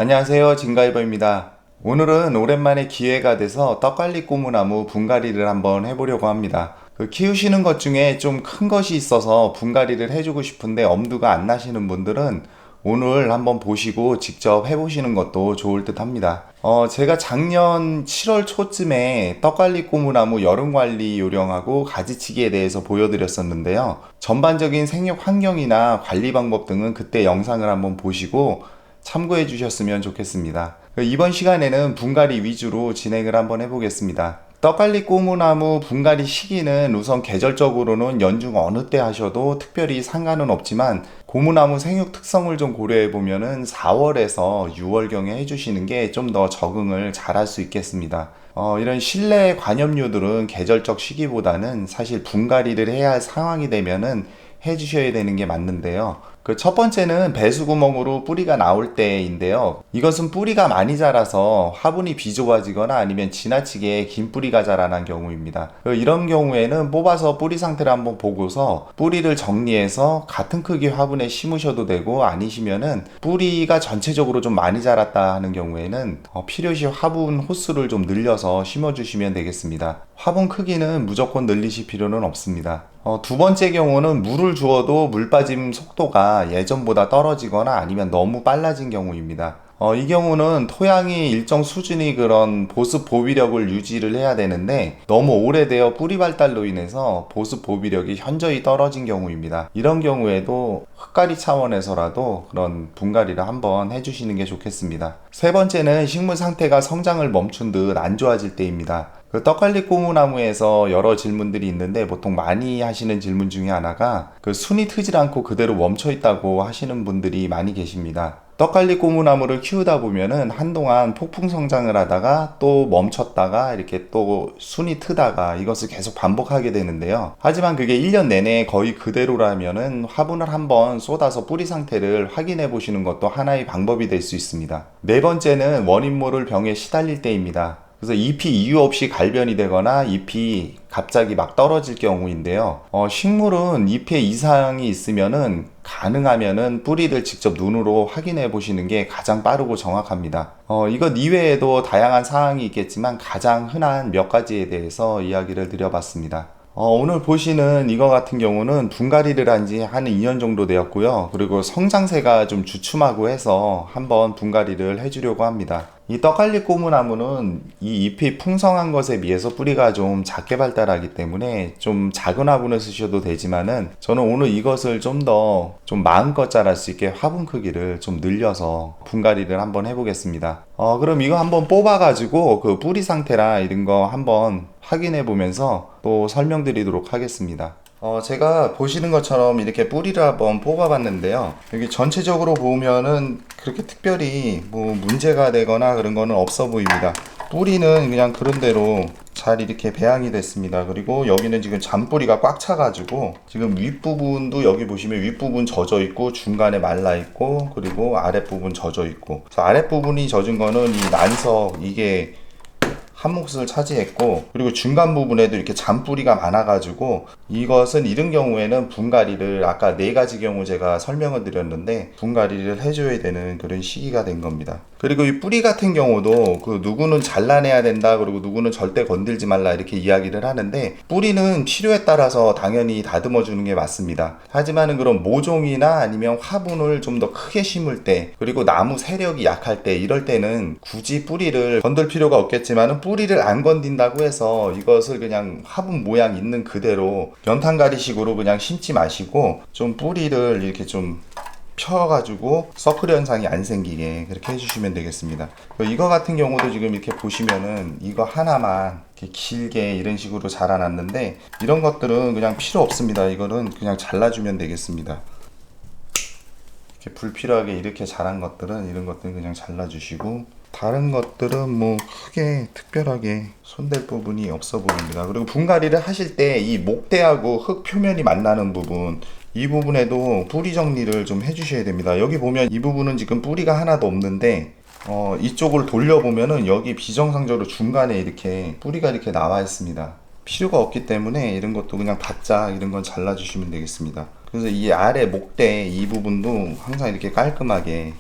안녕하세요, 진가이버입니다. 오늘은 오랜만에 기회가 돼서 떡갈리 고무나무 분갈이를 한번 해보려고 합니다. 키우시는 것 중에 좀 큰 것이 있어서 분갈이를 해주고 싶은데 엄두가 안 나시는 분들은 오늘 한번 보시고 직접 해보시는 것도 좋을 듯 합니다. 제가 작년 7월 초쯤에 떡갈리 고무나무 여름관리 요령하고 가지치기에 대해서 보여드렸었는데요. 전반적인 생육 환경이나 관리 방법 등은 그때 영상을 한번 보시고 참고해 주셨으면 좋겠습니다. 이번 시간에는 분갈이 위주로 진행을 한번 해보겠습니다. 떡갈리 고무나무 분갈이 시기는 우선 계절적으로는 연중 어느 때 하셔도 특별히 상관은 없지만 고무나무 생육 특성을 좀 고려해 보면은 4월에서 6월경에 해주시는 게 좀 더 적응을 잘 할 수 있겠습니다. 이런 실내 관엽류들은 계절적 시기보다는 사실 분갈이를 해야 할 상황이 되면은 해주셔야 되는 게 맞는데요. 그 첫 번째는 배수구멍으로 뿌리가 나올 때인데요. 이것은 뿌리가 많이 자라서 화분이 비좁아지거나 아니면 지나치게 긴 뿌리가 자라는 경우입니다. 이런 경우에는 뽑아서 뿌리 상태를 한번 보고서 뿌리를 정리해서 같은 크기 화분에 심으셔도 되고, 아니시면은 뿌리가 전체적으로 좀 많이 자랐다 하는 경우에는 필요시 화분 호수를 좀 늘려서 심어주시면 되겠습니다. 화분 크기는 무조건 늘리실 필요는 없습니다. 두 번째 경우는 물을 주어도 물 빠짐 속도가 예전보다 떨어지거나 아니면 너무 빨라진 경우입니다. 이 경우는 토양이 일정 수준의 그런 보습 보비력을 유지를 해야 되는데 너무 오래되어 뿌리 발달로 인해서 보습 보비력이 현저히 떨어진 경우입니다. 이런 경우에도 흙갈이 차원에서라도 그런 분갈이를 한번 해주시는 게 좋겠습니다. 세 번째는 식물 상태가 성장을 멈춘 듯 안 좋아질 때입니다. 떡갈리 고무나무에서 여러 질문들이 있는데 보통 많이 하시는 질문 중에 하나가 순이 트질 않고 그대로 멈춰 있다고 하시는 분들이 많이 계십니다. 떡갈리 고무나무를 키우다 보면은 한동안 폭풍 성장을 하다가 또 멈췄다가 이렇게 또 순이 트다가 이것을 계속 반복하게 되는데요. 하지만 그게 1년 내내 거의 그대로라면은 화분을 한번 쏟아서 뿌리 상태를 확인해 보시는 것도 하나의 방법이 될 수 있습니다. 네 번째는 원인 모를 병에 시달릴 때입니다. 그래서 잎이 이유 없이 갈변이 되거나 잎이 갑자기 막 떨어질 경우인데요. 식물은 잎에 이상이 있으면은 가능하면은 뿌리를 직접 눈으로 확인해 보시는 게 가장 빠르고 정확합니다. 이것 이외에도 다양한 사항이 있겠지만 가장 흔한 몇 가지에 대해서 이야기를 드려봤습니다. 오늘 보시는 이거 같은 경우는 분갈이를 한 지 한 2년 정도 되었고요. 그리고 성장세가 좀 주춤하고 해서 한번 분갈이를 해주려고 합니다. 이 떡갈리 고무나무는 이 잎이 풍성한 것에 비해서 뿌리가 좀 작게 발달하기 때문에 좀 작은 화분을 쓰셔도 되지만은 저는 오늘 이것을 좀 더 좀 마음껏 자랄 수 있게 화분 크기를 좀 늘려서 분갈이를 한번 해보겠습니다. 그럼 이거 한번 뽑아가지고 그 뿌리 상태라 이런 거 한번 확인해 보면서 또 설명드리도록 하겠습니다. 제가 보시는 것처럼 이렇게 뿌리를 한번 뽑아봤는데요. 여기 전체적으로 보면은 그렇게 특별히 뭐 문제가 되거나 그런 거는 없어 보입니다. 뿌리는 그냥 그런 대로 잘 이렇게 배양이 됐습니다. 그리고 여기는 지금 잔뿌리가 꽉 차가지고 지금 윗부분도 여기 보시면 윗부분 젖어 있고 중간에 말라 있고 그리고 아랫부분 젖어 있고, 아랫부분이 젖은 거는 이 난석 이게 한 몫을 차지했고, 그리고 중간 부분에도 이렇게 잔뿌리가 많아가지고 이것은 이런 경우에는 분갈이를 아까 네 가지 경우 제가 설명을 드렸는데 분갈이를 해줘야 되는 그런 시기가 된 겁니다. 그리고 이 뿌리 같은 경우도 누구는 잘라내야 된다 그리고 누구는 절대 건들지 말라 이렇게 이야기를 하는데, 뿌리는 필요에 따라서 당연히 다듬어 주는 게 맞습니다. 하지만은 그런 모종이나 아니면 화분을 좀 더 크게 심을 때 그리고 나무 세력이 약할 때 이럴 때는 굳이 뿌리를 건들 필요가 없겠지만은 뿌리를 안 건든다고 해서 이것을 그냥 화분 모양 있는 그대로 연탄가리식으로 그냥 심지 마시고 좀 뿌리를 이렇게 좀 펴가지고 서클 현상이 안 생기게 그렇게 해주시면 되겠습니다. 이거 같은 경우도 지금 이렇게 보시면은 이거 하나만 이렇게 길게 이런 식으로 자라났는데 이런 것들은 그냥 필요 없습니다. 이거는 그냥 잘라주면 되겠습니다. 이렇게 불필요하게 이렇게 자란 것들은 이런 것들은 그냥 잘라주시고, 다른 것들은 뭐 크게 특별하게 손댈 부분이 없어 보입니다. 그리고 분갈이를 하실 때 이 목대하고 흙 표면이 만나는 부분, 이 부분에도 뿌리 정리를 좀 해주셔야 됩니다. 여기 보면 이 부분은 지금 뿌리가 하나도 없는데 이쪽을 돌려보면은 여기 비정상적으로 중간에 이렇게 뿌리가 이렇게 나와 있습니다. 필요가 없기 때문에 이런 것도 그냥 바짝 이런 건 잘라주시면 되겠습니다. 그래서 이 아래 목대 이 부분도 항상 이렇게 깔끔하게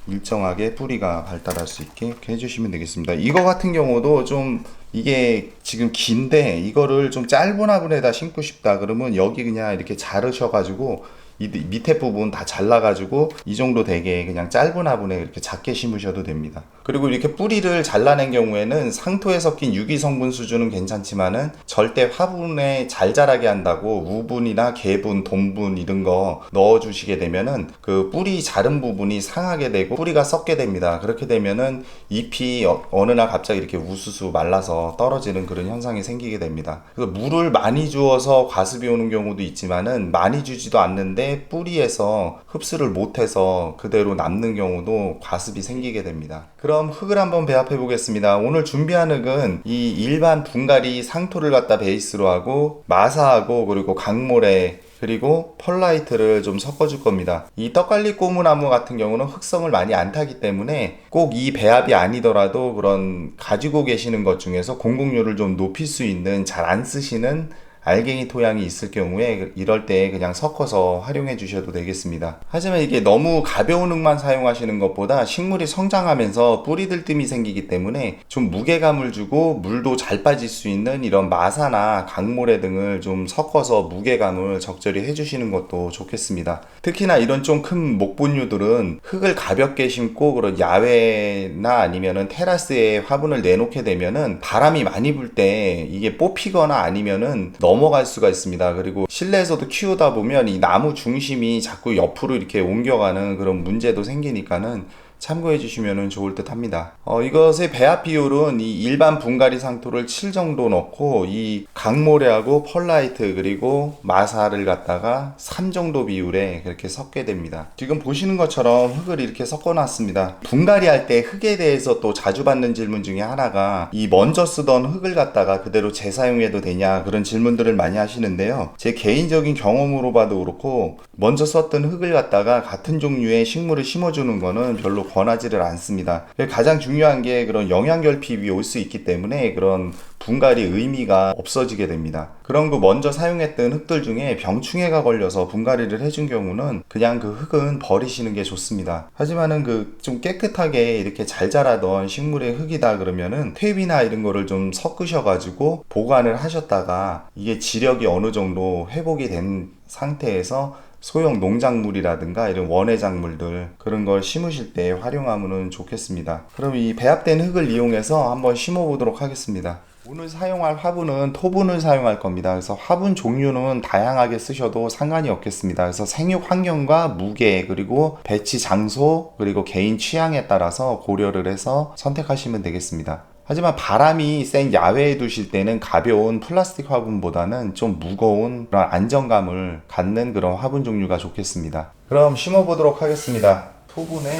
일정하게 뿌리가 발달할 수 있게 이렇게 해주시면 되겠습니다. 이거 같은 경우도 좀 이게 지금 긴데 이거를 좀 짧은 화분에다 심고 싶다 그러면 여기 그냥 이렇게 자르셔가지고 이 밑에 부분 다 잘라가지고 이 정도 되게 그냥 짧은 화분에 이렇게 작게 심으셔도 됩니다. 그리고 이렇게 뿌리를 잘라낸 경우에는 상토에 섞인 유기 성분 수준은 괜찮지만은 절대 화분에 잘 자라게 한다고 우분이나 개분, 돈분 이런 거 넣어주시게 되면은 그 뿌리 자른 부분이 상하게 되고 뿌리가 썩게 됩니다. 그렇게 되면은 잎이 어느 날 갑자기 이렇게 우수수 말라서 떨어지는 그런 현상이 생기게 됩니다. 그래서 물을 많이 주어서 과습이 오는 경우도 있지만은 많이 주지도 않는데 뿌리에서 흡수를 못해서 그대로 남는 경우도 과습이 생기게 됩니다. 그럼 흙을 한번 배합해 보겠습니다. 오늘 준비한 흙은 이 일반 분갈이 상토를 갖다 베이스로 하고 마사하고 그리고 강모래 그리고 펄라이트를 좀 섞어줄 겁니다. 이 떡갈리 고무나무 같은 경우는 흙성을 많이 안 타기 때문에 꼭 이 배합이 아니더라도 그런 가지고 계시는 것 중에서 공급률을 좀 높일 수 있는 잘 안 쓰시는 알갱이 토양이 있을 경우에 이럴 때 그냥 섞어서 활용해 주셔도 되겠습니다. 하지만 이게 너무 가벼운 흙만 사용하시는 것보다 식물이 성장하면서 뿌리 들뜸이 생기기 때문에 좀 무게감을 주고 물도 잘 빠질 수 있는 이런 마사나 강모래 등을 좀 섞어서 무게감을 적절히 해주시는 것도 좋겠습니다. 특히나 이런 좀 큰 목본류들은 흙을 가볍게 심고 그런 야외나 아니면은 테라스에 화분을 내놓게 되면은 바람이 많이 불 때 이게 뽑히거나 아니면은 넘어갈 수가 있습니다. 그리고 실내에서도 키우다 보면 이 나무 중심이 자꾸 옆으로 이렇게 옮겨가는 그런 문제도 생기니까는 참고해 주시면 좋을 듯 합니다. 이것의 배합 비율은 이 일반 분갈이 상토를 7 정도 넣고 이 강모래하고 펄라이트 그리고 마사를 갖다가 3 정도 비율에 그렇게 섞게 됩니다. 지금 보시는 것처럼 흙을 이렇게 섞어 놨습니다. 분갈이 할 때 흙에 대해서 또 자주 받는 질문 중에 하나가 이 먼저 쓰던 흙을 갖다가 그대로 재사용해도 되냐 그런 질문들을 많이 하시는데요. 제 개인적인 경험으로 봐도 그렇고 먼저 썼던 흙을 갖다가 같은 종류의 식물을 심어주는 거는 별로 권하지를 않습니다. 가장 중요한 게 그런 영양 결핍이 올 수 있기 때문에 그런 분갈이 의미가 없어지게 됩니다. 그런 거 먼저 사용했던 흙들 중에 병충해가 걸려서 분갈이를 해준 경우는 그냥 그 흙은 버리시는 게 좋습니다. 하지만은 그 좀 깨끗하게 이렇게 잘 자라던 식물의 흙이다 그러면은 퇴비나 이런 거를 좀 섞으셔가지고 보관을 하셨다가 이게 지력이 어느 정도 회복이 된 상태에서 소형 농작물이라든가 이런 원예작물들 그런 걸 심으실 때 활용하면 좋겠습니다. 그럼 이 배합된 흙을 이용해서 한번 심어 보도록 하겠습니다. 오늘 사용할 화분은 토분을 사용할 겁니다. 그래서 화분 종류는 다양하게 쓰셔도 상관이 없겠습니다. 그래서 생육 환경과 무게 그리고 배치 장소 그리고 개인 취향에 따라서 고려를 해서 선택하시면 되겠습니다. 하지만 바람이 센 야외에 두실 때는 가벼운 플라스틱 화분보다는 좀 무거운 그런 안정감을 갖는 그런 화분 종류가 좋겠습니다. 그럼 심어 보도록 하겠습니다. 토분에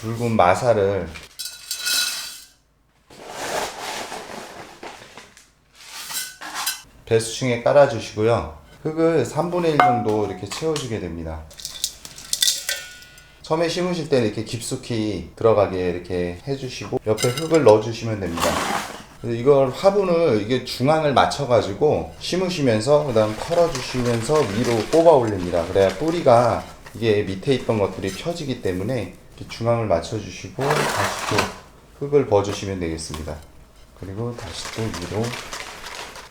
굵은 마사를 배수층에 깔아 주시고요. 흙을 3분의 1 정도 이렇게 채워주게 됩니다. 처음에 심으실 때는 이렇게 깊숙이 들어가게 이렇게 해주시고 옆에 흙을 넣어주시면 됩니다. 이걸 화분을 이게 중앙을 맞춰가지고 심으시면서 그 다음 털어주시면서 위로 뽑아 올립니다. 그래야 뿌리가 이게 밑에 있던 것들이 펴지기 때문에 이렇게 중앙을 맞춰주시고 다시 또 흙을 버주시면 되겠습니다. 그리고 다시 또 위로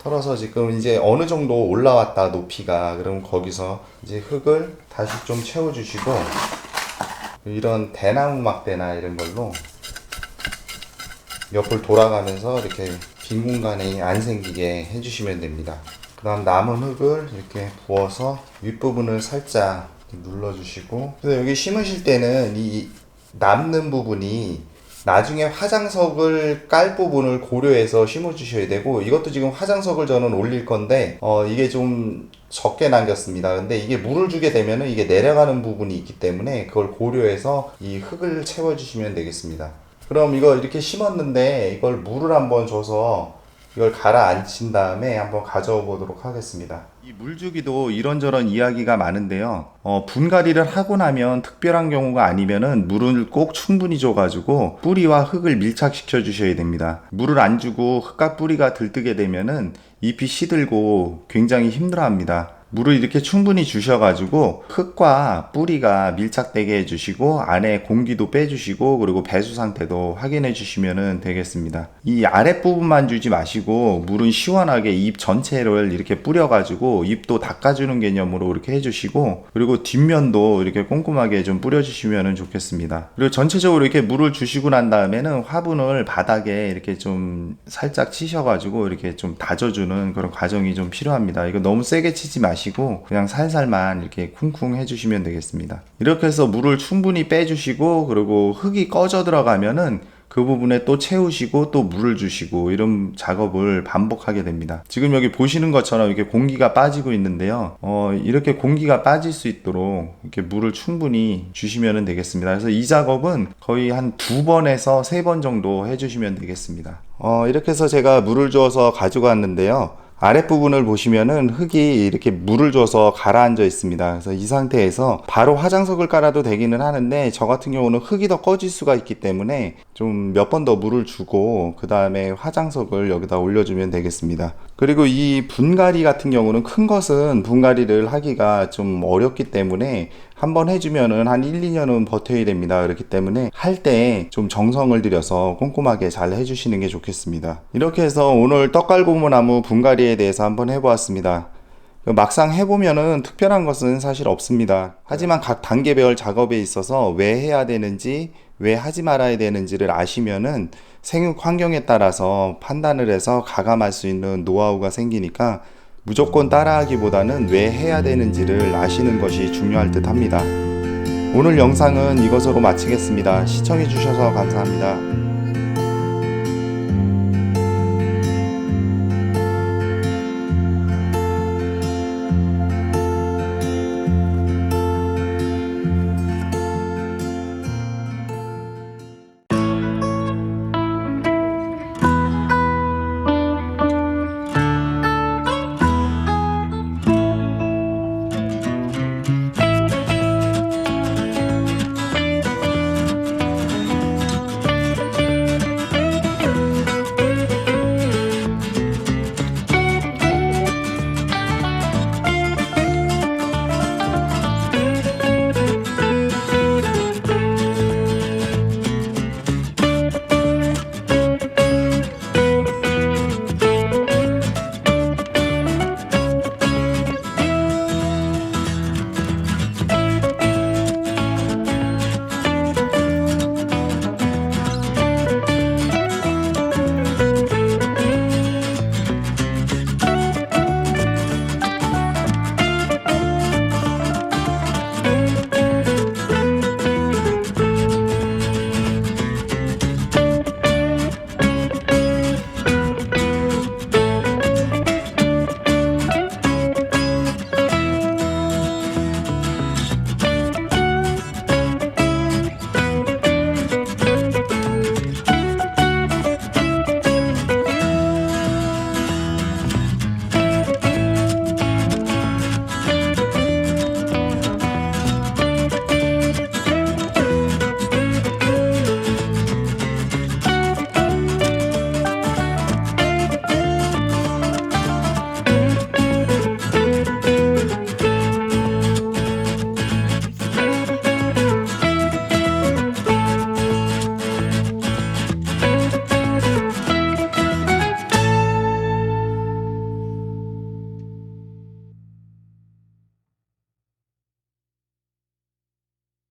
털어서 지금 이제 어느 정도 올라왔다 높이가 그럼 거기서 이제 흙을 다시 좀 채워주시고 이런 대나무 막대나 이런 걸로 옆을 돌아가면서 이렇게 빈 공간이 안 생기게 해주시면 됩니다. 그 다음 남은 흙을 이렇게 부어서 윗부분을 살짝 눌러주시고 그래서 여기 심으실 때는 이 남는 부분이 나중에 화장석을 깔 부분을 고려해서 심어 주셔야 되고 이것도 지금 화장석을 저는 올릴 건데 이게 좀 적게 남겼습니다. 근데 이게 물을 주게 되면은 이게 내려가는 부분이 있기 때문에 그걸 고려해서 이 흙을 채워 주시면 되겠습니다. 그럼 이거 이렇게 심었는데 이걸 물을 한번 줘서 이걸 가라앉힌 다음에 한번 가져오 보도록 하겠습니다. 이 물주기도 이런저런 이야기가 많은데요. 분갈이를 하고 나면 특별한 경우가 아니면은 물을 꼭 충분히 줘가지고 뿌리와 흙을 밀착시켜 주셔야 됩니다. 물을 안 주고 흙과 뿌리가 들뜨게 되면은 잎이 시들고 굉장히 힘들어합니다. 물을 이렇게 충분히 주셔가지고 흙과 뿌리가 밀착되게 해주시고 안에 공기도 빼주시고 그리고 배수 상태도 확인해 주시면 되겠습니다. 이 아랫부분만 주지 마시고 물은 시원하게 잎 전체를 이렇게 뿌려가지고 잎도 닦아주는 개념으로 이렇게 해주시고 그리고 뒷면도 이렇게 꼼꼼하게 좀 뿌려주시면 좋겠습니다. 그리고 전체적으로 이렇게 물을 주시고 난 다음에는 화분을 바닥에 이렇게 좀 살짝 치셔가지고 이렇게 좀 다져주는 그런 과정이 좀 필요합니다. 이거 너무 세게 치지 마시고 그냥 살살만 이렇게 쿵쿵 해주시면 되겠습니다. 이렇게 해서 물을 충분히 빼주시고 그리고 흙이 꺼져 들어가면은 그 부분에 또 채우시고 또 물을 주시고 이런 작업을 반복하게 됩니다. 지금 여기 보시는 것처럼 이렇게 공기가 빠지고 있는데요. 이렇게 공기가 빠질 수 있도록 이렇게 물을 충분히 주시면 되겠습니다. 그래서 이 작업은 거의 한 2번에서 3번 정도 해주시면 되겠습니다. 이렇게 해서 제가 물을 주어서 가지고 왔는데요. 아랫부분을 보시면은 흙이 이렇게 물을 줘서 가라앉아 있습니다. 그래서 이 상태에서 바로 화장석을 깔아도 되기는 하는데 저 같은 경우는 흙이 더 꺼질 수가 있기 때문에 좀 몇 번 더 물을 주고 그 다음에 화장석을 여기다 올려주면 되겠습니다. 그리고 이 분갈이 같은 경우는 큰 것은 분갈이를 하기가 좀 어렵기 때문에 한번 해주면은 한 1, 2년은 버텨야 됩니다. 그렇기 때문에 할 때 좀 정성을 들여서 꼼꼼하게 잘 해주시는 게 좋겠습니다. 이렇게 해서 오늘 떡갈고무나무 분갈이에 대해서 한번 해보았습니다. 막상 해보면은 특별한 것은 사실 없습니다. 하지만 각 단계별 작업에 있어서 왜 해야 되는지 왜 하지 말아야 되는지를 아시면은 생육 환경에 따라서 판단을 해서 가감할 수 있는 노하우가 생기니까 무조건 따라하기보다는 왜 해야 되는지를 아시는 것이 중요할 듯 합니다. 오늘 영상은 이것으로 마치겠습니다. 시청해 주셔서 감사합니다.